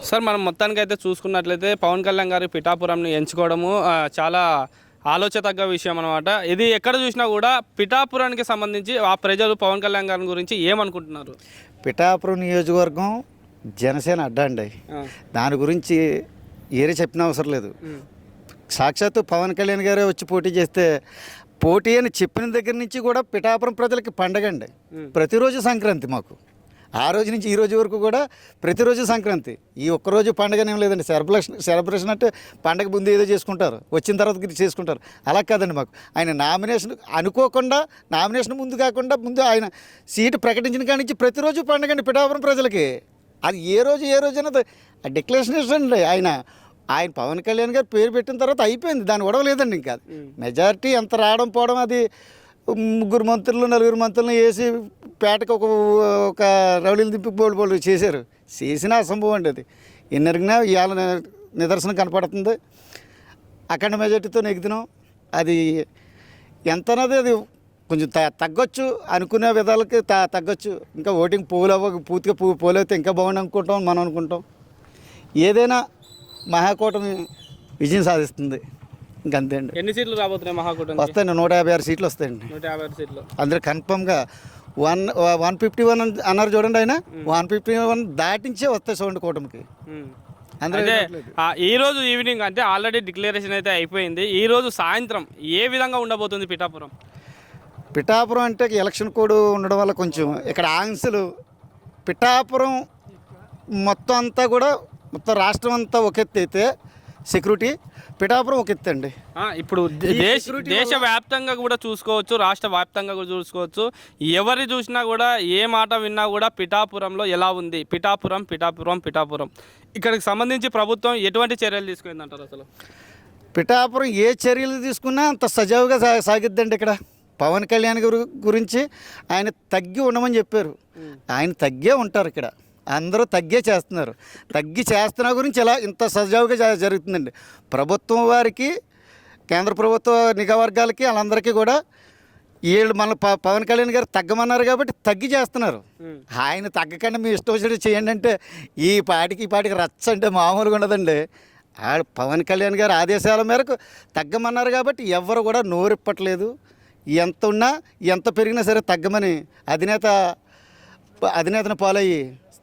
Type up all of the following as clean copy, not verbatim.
Sir మనం మొత్తానికి అయితే చూసుకున్నట్లయితే పవన్ కళ్యాణ్ గారి పిఠాపురంని ఎంచుకోవడము చాలా ఆలోచతగ్గ విషయం అనమాట. ఇది ఎక్కడ చూసినా కూడా పిఠాపురానికి సంబంధించి ఆ ప్రజలు పవన్ కళ్యాణ్ గారి గురించి ఏమనుకుంటున్నారు? పిఠాపురం నియోజకవర్గం జనసేన అడ్డా అండి. దాని గురించి ఏరే చెప్పిన అవసరం లేదు. సాక్షాత్తు పవన్ కళ్యాణ్ గారే వచ్చి పోటీ చేస్తే పోటీ అని చెప్పిన దగ్గర నుంచి కూడా పిఠాపురం ప్రజలకి పండగ అండి. ప్రతిరోజు సంక్రాంతి మాకు. ఆ రోజు నుంచి ఈ రోజు వరకు కూడా ప్రతిరోజు సంక్రాంతి. ఈ ఒక్కరోజు పండుగనేం లేదండి. సెలబ్రేషన్ అంటే పండగ ముందు ఏదో చేసుకుంటారు, వచ్చిన తర్వాత చేసుకుంటారు. అలా కాదండి మాకు. ఆయన నామినేషన్ అనుకోకుండా, నామినేషన్ ముందు కాకుండా ముందు ఆయన సీటు ప్రకటించిన కాడి నుంచి ప్రతిరోజు పండుగ అండి పిఠాపురం ప్రజలకి. అది ఏ రోజు అన్నది డిక్లరేషన్ అండి. ఆయన పవన్ కళ్యాణ్ గారు పేరు పెట్టిన తర్వాత అయిపోయింది, దాని గొడవ లేదండి. ఇంకా మెజారిటీ ఎంత రావడం పోవడం అది ముగ్గురు మంత్రులు నలుగురు మంత్రులను వేసి పేటకు ఒక రౌడీలు దిప్పి బోల్డ్ చేసిన అసంభవం అండి. అది ఎన్నరిగినా ఇవాళ నిదర్శనం కనపడుతుంది. అఖండ మెజార్టీతో నెగ్గుతున్నాం. అది ఎంత అన్నది అది కొంచెం తగ్గొచ్చు, అనుకునే విధాలకి తగ్గొచ్చు. ఇంకా ఓటింగ్ పూర్తిగా పోలైతే ఇంకా బాగుండి అనుకుంటాం, మనం అనుకుంటాం. ఏదైనా మహాకూటమి విజయం సాధిస్తుంది. ఇంకంతే అండి. ఎన్ని సీట్లు రాబోతున్నాయి మహాకూటమి? వస్తాయండి, 156 సీట్లు వస్తాయండి. 156 సీట్లు అందరూ కన్ఫర్మ్గా 151 అన్నారు చూడండి. ఆయన 151 దాటించే వస్తాయి చూడండి కూటమికి. అంటే ఈ రోజు ఈవినింగ్ అంటే ఆల్రెడీ డిక్లరేషన్ అయితే అయిపోయింది. ఈ రోజు సాయంత్రం ఏ విధంగా ఉండబోతుంది పిఠాపురం అంటే ఎలక్షన్ కోడ్ ఉండడం వల్ల కొంచెం ఇక్కడ ఆంక్షలు. పిఠాపురం మొత్తం అంతా కూడా మొత్తం రాష్ట్రం అంతా ఒక ఎత్తు అయితే సెక్యూరిటీ, పిఠాపురం ఒక ఎత్తు అండి. ఇప్పుడు దేశవ్యాప్తంగా కూడా చూసుకోవచ్చు, రాష్ట్ర వ్యాప్తంగా కూడా చూసుకోవచ్చు. ఎవరు చూసినా కూడా ఏ మాట విన్నా కూడా పిఠాపురంలో ఎలా ఉంది, పిఠాపురం ఇక్కడికి సంబంధించి ప్రభుత్వం ఎటువంటి చర్యలు తీసుకుందంటారు? అసలు పిఠాపురం ఏ చర్యలు తీసుకున్నా అంత సజావుగా సాగిద్దండి. ఇక్కడ పవన్ కళ్యాణ్ గురించి ఆయన తగ్గి ఉండమని చెప్పారు. ఆయన తగ్గే ఉంటారు. ఇక్కడ అందరూ తగ్గే చేస్తున్నారు. చేస్తున్న గురించి ఎలా ఇంత సజావుగా జరుగుతుందండి. ప్రభుత్వం వారికి, కేంద్ర ప్రభుత్వ నిఘా వర్గాలకి వాళ్ళందరికీ కూడా వీళ్ళు మన పవన్ కళ్యాణ్ గారు తగ్గమన్నారు కాబట్టి తగ్గి చేస్తున్నారు. ఆయన తగ్గకుండా మీ ఇష్టం వచ్చినట్టు చేయండి అంటే ఈ పాటికి రచ్చ అంటే మామూలుగా ఉండదండి. పవన్ కళ్యాణ్ గారు ఆదేశాల మేరకు తగ్గమన్నారు కాబట్టి ఎవరు కూడా నోరిప్పట్లేదు. ఎంత ఉన్నా ఎంత పెరిగినా సరే తగ్గమని అధినేతను పాలయ్యి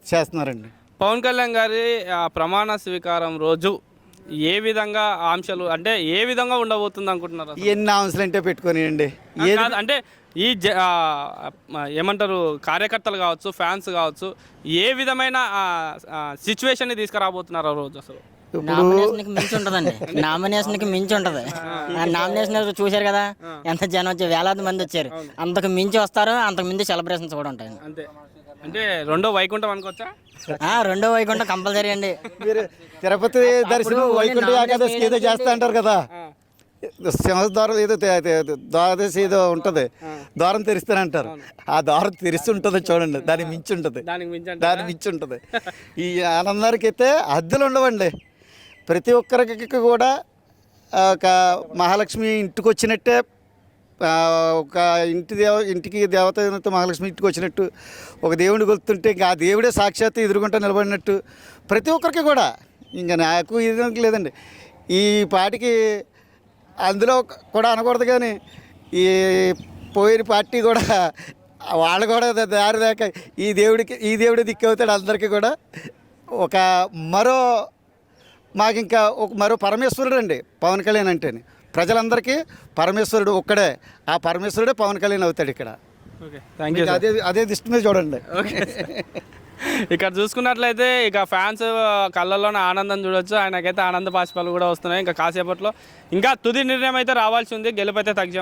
చేస్తున్నారండి. పవన్ కళ్యాణ్ గారి ప్రమాణ స్వీకారం రోజు ఏ విధంగా ఆంక్షలు అంటే ఏ విధంగా ఉండబోతుంది అనుకుంటున్నారు? ఎన్ని ఆంక్షలు అంటే పెట్టుకొని అండి. అంటే ఈ ఏమంటారు కార్యకర్తలు కావచ్చు, ఫ్యాన్స్ కావచ్చు, ఏ విధమైన సిచ్యువేషన్ని తీసుకురాబోతున్నారు ఆ రోజు? అసలు నామినేషన్కి మించి ఉంటుందండి. నామినేషన్కి మించి ఉంటుంది. నామినేషన్ చూశారు కదా, ఎంత జనం వచ్చి వేలాది మంది వచ్చారు. అంతకు మించి వస్తారు, అంతకు మించి సెలబ్రేషన్స్ కూడా ఉంటాయి. అంతే. అంటే రెండో వైకుంఠం అనుకోవచ్చా? రెండో వైకుంఠం కంపల్సరీ అండి. మీరు తిరుపతి దర్శనం వైకుంఠ ఏకాదశి ఏదో చేస్తా అంటారు కదా, సింహద్వారం ఏదో ద్వాదశి ఏదో ఉంటుంది, ద్వారం తెరిస్తానంటారు. ఆ ద్వారం తెరిచి ఉంటుంది చూడండి, దానికి మించి ఉంటుంది. ఈ ఆనందానికి అయితే హద్దులు ఉండవండి. ప్రతి ఒక్కరికి కూడా ఒక మహాలక్ష్మి ఇంటికి వచ్చినట్టే, ఒక ఇంటికి దేవత మహాలక్ష్మి ఇంటికి వచ్చినట్టు, ఒక దేవుడిని కొలుతుంటే ఇంకా ఆ దేవుడే సాక్షాత్తు ఎదురుకుంటా నిలబడినట్టు ప్రతి ఒక్కరికి కూడా. ఇంకా నాకు ఇది లేదండి. ఈ పాటికి అందులో కూడా అనకూడదు, కానీ ఈ పోయిన పార్టీ కూడా వాళ్ళు కూడా దారి దాకా ఈ దేవుడే దిక్కు అవుతాడు అందరికీ కూడా. ఒక మాకు ఇంకా మరో పరమేశ్వరుడు అండి పవన్ కళ్యాణ్ అంటేనే. ప్రజలందరికీ పరమేశ్వరుడు ఒక్కడే, ఆ పరమేశ్వరుడే పవన్ కళ్యాణ్ అవుతాడు ఇక్కడ. అదే దృష్టి మీద చూడండి. ఇక్కడ చూసుకున్నట్లయితే ఇక ఫ్యాన్స్ కళ్ళల్లోనే ఆనందం చూడొచ్చు. ఆయనకైతే ఆనంద బాష్పాలు కూడా వస్తున్నాయి. ఇంకా కాసేపట్లో ఇంకా తుది నిర్ణయం అయితే రావాల్సి ఉంది. గెలుపైతే తగ్గాము.